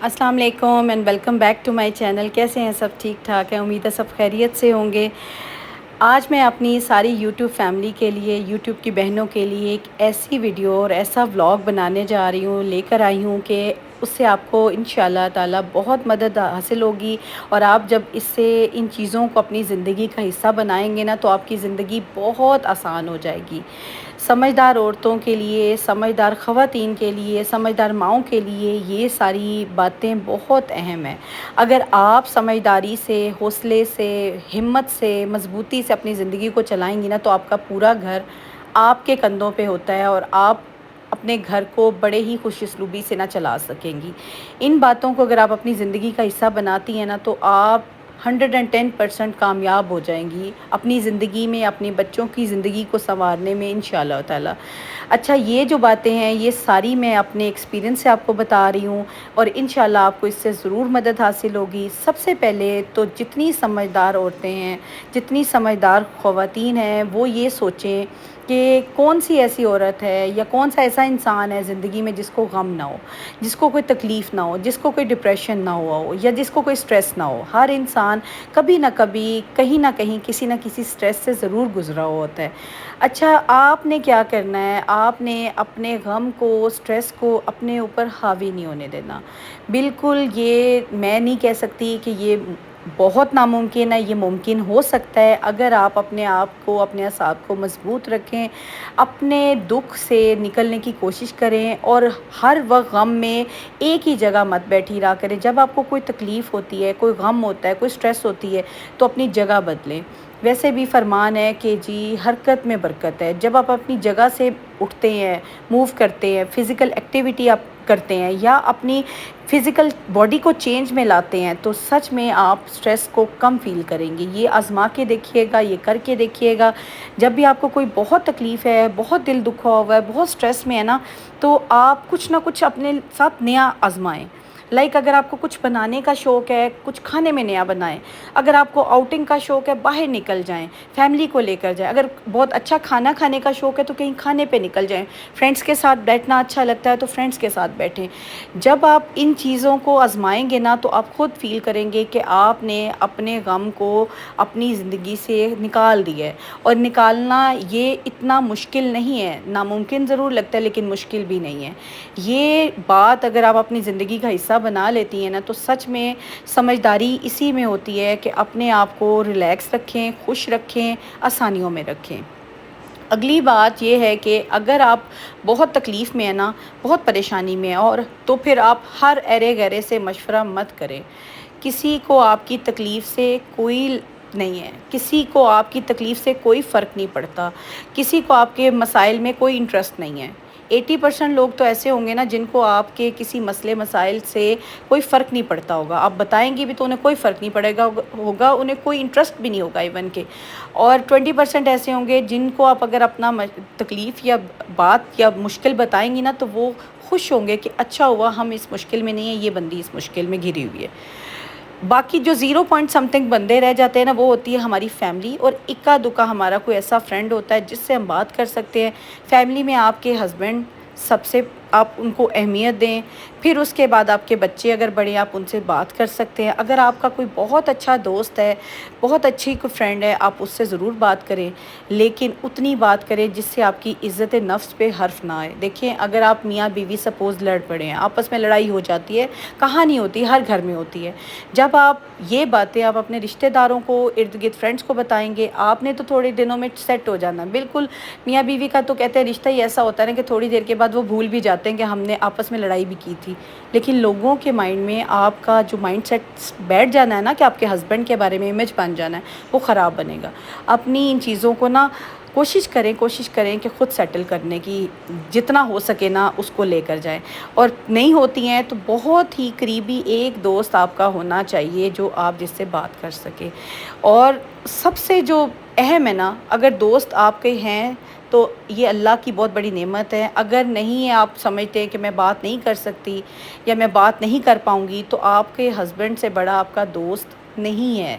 السلام علیکم and welcome back to my channel. کیسے ہیں سب؟ ٹھیک ٹھاک ہیں. امید ہے سب خیریت سے ہوں گے. آج میں اپنی ساری یوٹیوب فیملی کے لیے، یوٹیوب کی بہنوں کے لیے ایک ایسی ویڈیو اور ایسا ولاگ بنانے جا رہی ہوں، لے کر آئی ہوں کہ اس سے آپ کو انشاءاللہ تعالی بہت مدد حاصل ہوگی. اور آپ جب اس سے ان چیزوں کو اپنی زندگی کا حصہ بنائیں گے نا تو آپ کی زندگی بہت آسان ہو جائے گی. سمجھدار عورتوں کے لیے، سمجھدار خواتین کے لیے، سمجھدار ماؤں کے لیے یہ ساری باتیں بہت اہم ہیں. اگر آپ سمجھداری سے، حوصلے سے، ہمت سے، مضبوطی سے اپنی زندگی کو چلائیں گی نا تو آپ کا پورا گھر آپ کے کندھوں پہ ہوتا ہے اور آپ اپنے گھر کو بڑے ہی خوش اسلوبی سے نہ چلا سکیں گی. ان باتوں کو اگر آپ اپنی زندگی کا حصہ بناتی ہیں نا تو آپ 110% کامیاب ہو جائیں گی اپنی زندگی میں، اپنے بچوں کی زندگی کو سنوارنے میں انشاءاللہ تعالی. اچھا، یہ جو باتیں ہیں یہ ساری میں اپنے ایکسپیرینس سے آپ کو بتا رہی ہوں اور انشاءاللہ آپ کو اس سے ضرور مدد حاصل ہوگی. سب سے پہلے تو جتنی سمجھدار عورتیں ہیں، جتنی سمجھدار خواتین ہیں، وہ یہ سوچیں کہ کون سی ایسی عورت ہے یا کون سا ایسا انسان ہے زندگی میں جس کو غم نہ ہو، جس کو کوئی تکلیف نہ ہو، جس کو کوئی ڈپریشن نہ ہوا ہو یا جس کو کوئی سٹریس نہ ہو. ہر انسان کبھی نہ کبھی، کہیں نہ کہیں، کسی نہ کسی سٹریس سے ضرور گزرا ہوا ہوتا ہے. اچھا، آپ نے کیا کرنا ہے؟ آپ نے اپنے غم کو، سٹریس کو اپنے اوپر حاوی نہیں ہونے دینا. بالکل یہ میں نہیں کہہ سکتی کہ یہ بہت ناممکن ہے، یہ ممکن ہو سکتا ہے اگر آپ اپنے آپ کو، اپنے اعصاب کو مضبوط رکھیں، اپنے دکھ سے نکلنے کی کوشش کریں اور ہر وقت غم میں ایک ہی جگہ مت بیٹھی رہا کریں. جب آپ کو کوئی تکلیف ہوتی ہے، کوئی غم ہوتا ہے، کوئی سٹریس ہوتی ہے تو اپنی جگہ بدلیں. ویسے بھی فرمان ہے کہ جی حرکت میں برکت ہے. جب آپ اپنی جگہ سے اٹھتے ہیں، موو کرتے ہیں، فزیکل ایکٹیویٹی آپ کرتے ہیں یا اپنی فزیکل باڈی کو چینج میں لاتے ہیں تو سچ میں آپ سٹریس کو کم فیل کریں گے. یہ آزما کے دیکھیے گا، یہ کر کے دیکھیے گا. جب بھی آپ کو کوئی بہت تکلیف ہے، بہت دل دکھا ہوا ہے، بہت سٹریس میں ہے نا، تو آپ کچھ نہ کچھ اپنے ساتھ نیا آزمائیں. اگر آپ کو کچھ بنانے کا شوق ہے، کچھ کھانے میں نیا بنائیں. اگر آپ کو آؤٹنگ کا شوق ہے، باہر نکل جائیں، فیملی کو لے کر جائیں. اگر بہت اچھا کھانا کھانے کا شوق ہے تو کہیں کھانے پہ نکل جائیں. فرینڈس کے ساتھ بیٹھنا اچھا لگتا ہے تو فرینڈس کے ساتھ بیٹھیں. جب آپ ان چیزوں کو آزمائیں گے نا تو آپ خود فیل کریں گے کہ آپ نے اپنے غم کو اپنی زندگی سے نکال دیا ہے. اور نکالنا یہ اتنا مشکل نہیں ہے. ناممکن ضرور لگتا ہے لیکن مشکل بھی نہیں ہے. یہ بات اگر آپ اپنی زندگی کا حصہ بنا لیتی ہیں نا تو سچ میں سمجھداری اسی میں ہوتی ہے کہ اپنے آپ کو ریلیکس رکھیں، خوش رکھیں، آسانیوں میں رکھیں. اگلی بات یہ ہے کہ اگر آپ بہت تکلیف میں ہیں نا، بہت پریشانی میں ہیں، اور تو پھر آپ ہر ایرے گہرے سے مشورہ مت کریں. کسی کو آپ کی تکلیف سے کوئی نہیں ہے، کسی کو آپ کی تکلیف سے کوئی فرق نہیں پڑتا، کسی کو آپ کے مسائل میں کوئی انٹرسٹ نہیں ہے. 80% لوگ تو ایسے ہوں گے نا جن کو آپ کے کسی مسئلے مسائل سے کوئی فرق نہیں پڑتا ہوگا. آپ بتائیں گی بھی تو انہیں کوئی فرق نہیں پڑے گا ہوگا، انہیں کوئی انٹرسٹ بھی نہیں ہوگا ایون کہ. اور 20% ایسے ہوں گے جن کو آپ اگر اپنا تکلیف یا بات یا مشکل بتائیں گی نا تو وہ خوش ہوں گے کہ اچھا ہوا ہم اس مشکل میں نہیں ہیں، یہ بندی اس مشکل میں گھری ہوئی ہے. باقی جو 0 پوائنٹ سم تھنگ بندے رہ جاتے ہیں نا وہ ہوتی ہے ہماری فیملی، اور اکا دکا ہمارا کوئی ایسا فرینڈ ہوتا ہے جس سے ہم بات کر سکتے ہیں. فیملی میں آپ کے ہسبینڈ سب سے آپ ان کو اہمیت دیں. پھر اس کے بعد آپ کے بچے اگر بڑے آپ ان سے بات کر سکتے ہیں. اگر آپ کا کوئی بہت اچھا دوست ہے، بہت اچھی کوئی فرینڈ ہے، آپ اس سے ضرور بات کریں، لیکن اتنی بات کریں جس سے آپ کی عزت نفس پہ حرف نہ آئے. دیکھیں اگر آپ میاں بیوی سپوز لڑ پڑے ہیں، آپس میں لڑائی ہو جاتی ہے، کہاں نہیں ہوتی، ہر گھر میں ہوتی ہے. جب آپ یہ باتیں آپ اپنے رشتہ داروں کو، ارد گرد فرینڈس کو بتائیں گے، آپ نے تو تھوڑے دنوں میں سیٹ ہو جانا. بالکل میاں بیوی کا تو کہتے ہیں رشتہ ہی ایسا ہوتا ہے نا کہ تھوڑی دیر کے بعد وہ بھول بھی جاتے ہیں کہ ہم نے آپس میں لڑائی بھی کی تھی. لیکن لوگوں کے مائنڈ میں آپ کا جو مائنڈ سیٹ بیٹھ جانا ہے نا کہ آپ کے ہسبینڈ کے بارے میں امیج بن جانا ہے، وہ خراب بنے گا. اپنی ان چیزوں کو نا کوشش کریں کہ خود سیٹل کرنے کی جتنا ہو سکے نا اس کو لے کر جائیں. اور نہیں ہوتی ہیں تو بہت ہی قریبی ایک دوست آپ کا ہونا چاہیے جو آپ جس سے بات کر سکے. اور سب سے جو اہم ہے نا، اگر دوست آپ کے ہیں تو یہ اللہ کی بہت بڑی نعمت ہے. اگر نہیں ہے، آپ سمجھتے ہیں کہ میں بات نہیں کر سکتی یا میں بات نہیں کر پاؤں گی، تو آپ کے ہسبینڈ سے بڑا آپ کا دوست نہیں ہے.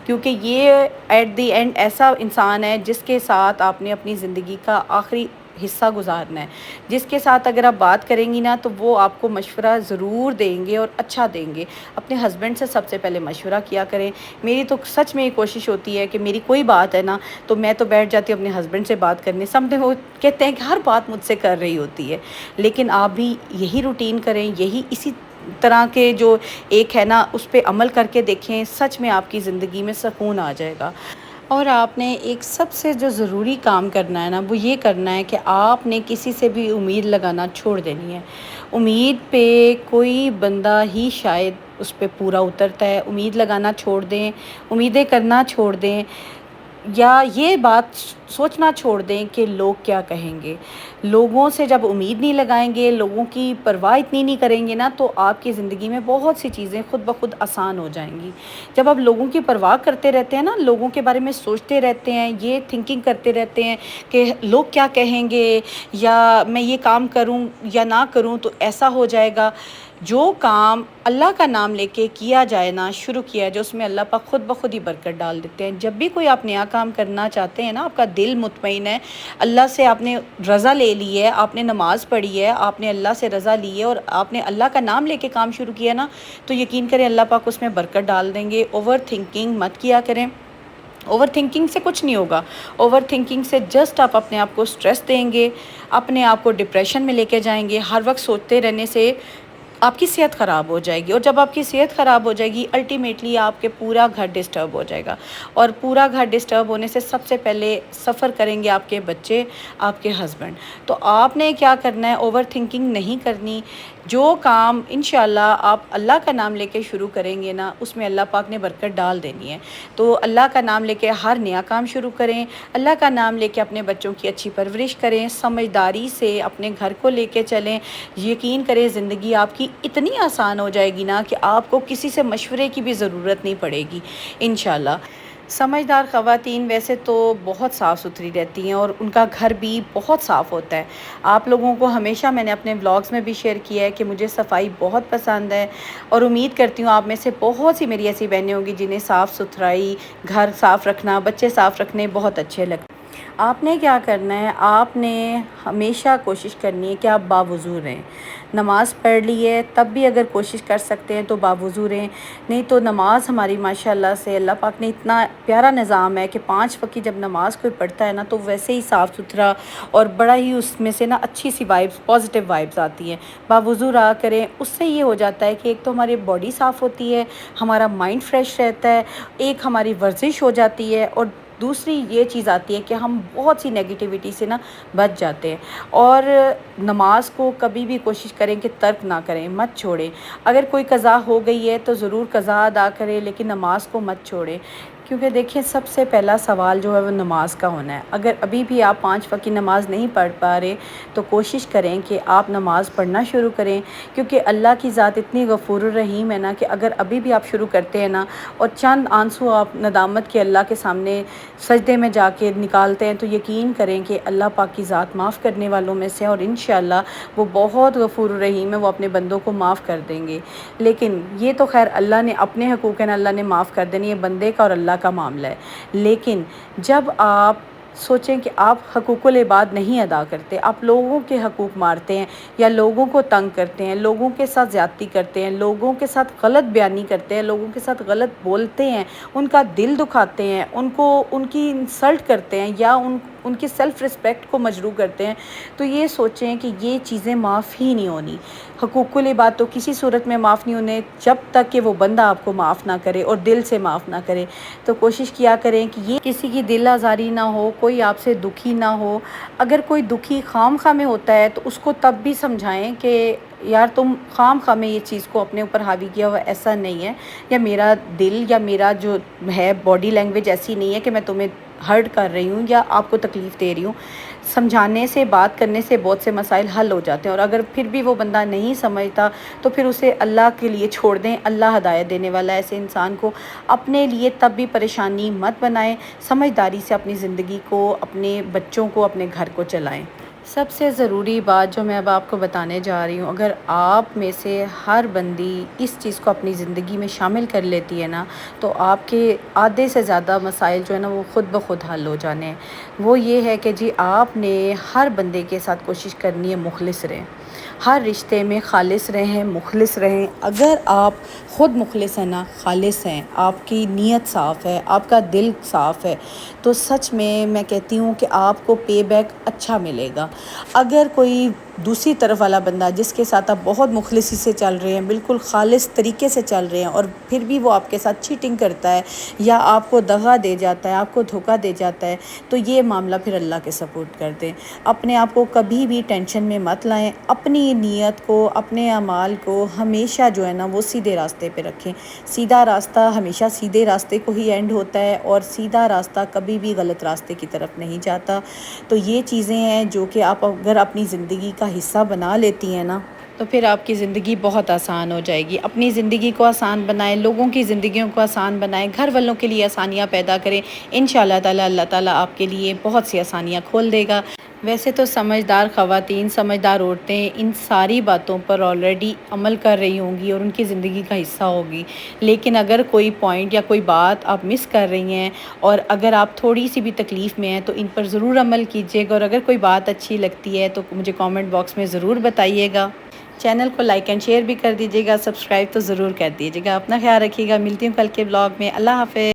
کیونکہ یہ ایٹ دی اینڈ ایسا انسان ہے جس کے ساتھ آپ نے اپنی زندگی کا آخری حصہ گزارنا ہے. جس کے ساتھ اگر آپ بات کریں گی نا تو وہ آپ کو مشورہ ضرور دیں گے اور اچھا دیں گے. اپنے ہسبینڈ سے سب سے پہلے مشورہ کیا کریں. میری تو سچ میں یہ کوشش ہوتی ہے کہ میری کوئی بات ہے نا تو میں تو بیٹھ جاتی ہوں اپنے ہسبینڈ سے بات کرنے. سمجھتے وہ کہتے ہیں کہ ہر بات مجھ سے کر رہی ہوتی ہے، لیکن آپ بھی یہی روٹین کریں، یہی اسی طرح کے جو ایک ہے نا اس پہ عمل کر کے دیکھیں. سچ میں آپ کی زندگی میں سکون آ جائے گا. اور آپ نے ایک سب سے جو ضروری کام کرنا ہے نا وہ یہ کرنا ہے کہ آپ نے کسی سے بھی امید لگانا چھوڑ دینی ہے. امید پہ کوئی بندہ ہی شاید اس پہ پورا اترتا ہے. امید لگانا چھوڑ دیں، امیدیں کرنا چھوڑ دیں، یا یہ بات سوچنا چھوڑ دیں کہ لوگ کیا کہیں گے. لوگوں سے جب امید نہیں لگائیں گے، لوگوں کی پرواہ اتنی نہیں کریں گے نا تو آپ کی زندگی میں بہت سی چیزیں خود بخود آسان ہو جائیں گی. جب آپ لوگوں کی پرواہ کرتے رہتے ہیں نا، لوگوں کے بارے میں سوچتے رہتے ہیں، یہ تھنکنگ کرتے رہتے ہیں کہ لوگ کیا کہیں گے، یا میں یہ کام کروں یا نہ کروں تو ایسا ہو جائے گا. جو کام اللہ کا نام لے کے کیا جائے نا، شروع کیا جو اس میں اللہ پاک خود بخود ہی برکت ڈال دیتے ہیں. جب بھی کوئی آپ نیا کام کرنا چاہتے ہیں نا، آپ کا دل مطمئن ہے، اللہ سے آپ نے رضا لے لی ہے، آپ نے نماز پڑھی ہے، آپ نے اللہ سے رضا لی ہے اور آپ نے اللہ کا نام لے کے کام شروع کیا نا، تو یقین کریں اللہ پاک اس میں برکت ڈال دیں گے. اوور تھنکنگ مت کیا کریں. اوور تھنکنگ سے کچھ نہیں ہوگا. اوور تھنکنگ سے جسٹ آپ اپنے آپ کو سٹریس دیں گے، اپنے آپ کو ڈپریشن میں لے کے جائیں گے. ہر وقت سوچتے رہنے سے آپ کی صحت خراب ہو جائے گی، اور جب آپ کی صحت خراب ہو جائے گی الٹیمیٹلی آپ کے پورا گھر ڈسٹرب ہو جائے گا. اور پورا گھر ڈسٹرب ہونے سے سب سے پہلے سفر کریں گے آپ کے بچے، آپ کے ہسبینڈ. تو آپ نے کیا کرنا ہے، اوور تھنکنگ نہیں کرنی. جو کام انشاءاللہ آپ اللہ کا نام لے کے شروع کریں گے نا اس میں اللہ پاک نے برکت ڈال دینی ہے. تو اللہ کا نام لے کے ہر نیا کام شروع کریں. اللہ کا نام لے کے اپنے بچوں کی اچھی پرورش کریں. سمجھداری سے اپنے گھر کو لے کے چلیں. یقین کریں زندگی آپ کی اتنی آسان ہو جائے گی نا کہ آپ کو کسی سے مشورے کی بھی ضرورت نہیں پڑے گی انشاءاللہ. سمجھدار خواتین ویسے تو بہت صاف ستھری رہتی ہیں اور ان کا گھر بھی بہت صاف ہوتا ہے. آپ لوگوں کو ہمیشہ میں نے اپنے ولاگز میں بھی شیئر کیا ہے کہ مجھے صفائی بہت پسند ہے، اور امید کرتی ہوں آپ میں سے بہت سی میری ایسی بہنیں ہوں گی جنہیں صاف ستھرائی، گھر صاف رکھنا، بچے صاف رکھنے بہت اچھے لگتے ہیں. آپ نے کیا کرنا ہے، آپ نے ہمیشہ کوشش کرنی ہے کہ آپ باوضو رہیں. نماز پڑھ لی ہے تب بھی اگر کوشش کر سکتے ہیں تو باوضو رہیں. نہیں تو نماز ہماری ماشاءاللہ سے اللہ پاک نے اتنا پیارا نظام ہے کہ 5 وقت کی جب نماز کوئی پڑھتا ہے نا تو ویسے ہی صاف ستھرا اور بڑا ہی اس میں سے نا اچھی سی وائبس، پازیٹیو وائبس آتی ہیں. باوضو رہا کریں. اس سے یہ ہو جاتا ہے کہ ایک تو ہماری باڈی صاف ہوتی ہے، ہمارا مائنڈ فریش رہتا ہے، ایک ہماری ورزش ہو جاتی ہے، اور دوسری یہ چیز آتی ہے کہ ہم بہت سی نیگیٹیوٹی سے نا بچ جاتے ہیں. اور نماز کو کبھی بھی کوشش کریں کہ ترک نہ کریں، مت چھوڑیں. اگر کوئی قضا ہو گئی ہے تو ضرور قضا ادا کریں، لیکن نماز کو مت چھوڑیں. کیونکہ دیکھیں سب سے پہلا سوال جو ہے وہ نماز کا ہونا ہے. اگر ابھی بھی آپ 5 وقت کی نماز نہیں پڑھ پا رہے تو کوشش کریں کہ آپ نماز پڑھنا شروع کریں. کیونکہ اللہ کی ذات اتنی غفور الرحیم ہے نا کہ اگر ابھی بھی آپ شروع کرتے ہیں نا اور چند آنسو آپ ندامت کے اللہ کے سامنے سجدے میں جا کے نکالتے ہیں تو یقین کریں کہ اللہ پاک کی ذات معاف کرنے والوں میں سے، اور انشاءاللہ وہ بہت غفور الرحیم ہے، وہ اپنے بندوں کو معاف کر دیں گے. لیکن یہ تو خیر اللہ نے اپنے حقوق ہیں، اللہ نے معاف کر دینی، یہ بندے کا اور اللہ کا معاملہ ہے. لیکن جب آپ سوچیں کہ آپ حقوق العباد نہیں ادا کرتے، آپ لوگوں کے حقوق مارتے ہیں یا لوگوں کو تنگ کرتے ہیں، لوگوں کے ساتھ زیادتی کرتے ہیں، لوگوں کے ساتھ غلط بیانی کرتے ہیں، لوگوں کے ساتھ غلط بولتے ہیں، ان کا دل دکھاتے ہیں، ان کی انسلٹ کرتے ہیں، یا ان کی سیلف رسپیکٹ کو مجروح کرتے ہیں، تو یہ سوچیں کہ یہ چیزیں معاف ہی نہیں ہونی. حقوق العباد تو کسی صورت میں معاف نہیں ہونے جب تک کہ وہ بندہ آپ کو معاف نہ کرے اور دل سے معاف نہ کرے. تو کوشش کیا کریں کہ یہ کسی کی دل آزاری نہ ہو، کوئی آپ سے دکھی نہ ہو. اگر کوئی دکھی خام خواہ میں ہوتا ہے تو اس کو تب بھی سمجھائیں کہ یار تم خام خواہ میں یہ چیز کو اپنے اوپر حاوی کیا ہوا، ایسا نہیں ہے، یا میرا دل یا میرا جو ہے باڈی لینگویج ایسی نہیں ہے کہ میں تمہیں ہرٹ کر رہی ہوں یا آپ کو تکلیف دے رہی ہوں. سمجھانے سے، بات کرنے سے بہت سے مسائل حل ہو جاتے ہیں. اور اگر پھر بھی وہ بندہ نہیں سمجھتا تو پھر اسے اللہ کے لیے چھوڑ دیں. اللہ ہدایت دینے والا ہے ایسے انسان کو. اپنے لیے تب بھی پریشانی مت بنائیں. سمجھداری سے اپنی زندگی کو، اپنے بچوں کو، اپنے گھر کو چلائیں. سب سے ضروری بات جو میں اب آپ کو بتانے جا رہی ہوں، اگر آپ میں سے ہر بندی اس چیز کو اپنی زندگی میں شامل کر لیتی ہے نا، تو آپ کے آدھے سے زیادہ مسائل جو ہے نا وہ خود بخود حل ہو جانے ہیں۔ وہ یہ ہے کہ جی آپ نے ہر بندے کے ساتھ کوشش کرنی ہے مخلص رہیں، ہر رشتے میں خالص رہیں، مخلص رہیں۔ اگر آپ خود مخلص ہیں نا، خالص ہیں، آپ کی نیت صاف ہے، آپ کا دل صاف ہے، تو سچ میں کہتی ہوں کہ آپ کو پے بیک اچھا ملے گا۔ اگر کوئی دوسری طرف والا بندہ جس کے ساتھ آپ بہت مخلصی سے چل رہے ہیں، بالکل خالص طریقے سے چل رہے ہیں، اور پھر بھی وہ آپ کے ساتھ چیٹنگ کرتا ہے یا آپ کو دغا دے جاتا ہے، آپ کو دھوکہ دے جاتا ہے، تو یہ معاملہ پھر اللہ کے سپورٹ کر دیں۔ اپنے آپ کو کبھی بھی ٹینشن میں مت لائیں، اپنی نیت کو، اپنے اعمال کو ہمیشہ جو ہے نا وہ سیدھے راستے پہ رکھیں۔ سیدھا راستہ ہمیشہ سیدھے راستے کو ہی اینڈ ہوتا ہے، اور سیدھا راستہ کبھی بھی غلط راستے کی طرف نہیں جاتا۔ تو یہ چیزیں ہیں جو کہ آپ اگر اپنی زندگی کا حصہ بنا لیتی ہیں نا، تو پھر آپ کی زندگی بہت آسان ہو جائے گی۔ اپنی زندگی کو آسان بنائیں، لوگوں کی زندگیوں کو آسان بنائیں، گھر والوں کے لیے آسانیاں پیدا کریں، انشاءاللہ تعالی اللہ تعالیٰ آپ کے لیے بہت سی آسانیاں کھول دے گا۔ ویسے تو سمجھدار خواتین، سمجھدار عورتیں ان ساری باتوں پر آلریڈی عمل کر رہی ہوں گی اور ان کی زندگی کا حصہ ہوگی، لیکن اگر کوئی پوائنٹ یا کوئی بات آپ مس کر رہی ہیں، اور اگر آپ تھوڑی سی بھی تکلیف میں ہیں، تو ان پر ضرور عمل کیجیے گا، اور اگر کوئی بات اچھی لگتی ہے تو مجھے کامنٹ باکس میں ضرور بتائیے گا۔ چینل کو لائک اینڈ شیئر بھی کر دیجیے گا، سبسکرائب تو ضرور کر دیجیے گا۔ اپنا خیال رکھیے گا، ملتی ہوں کل کے بلاگ میں۔ اللہ حافظ۔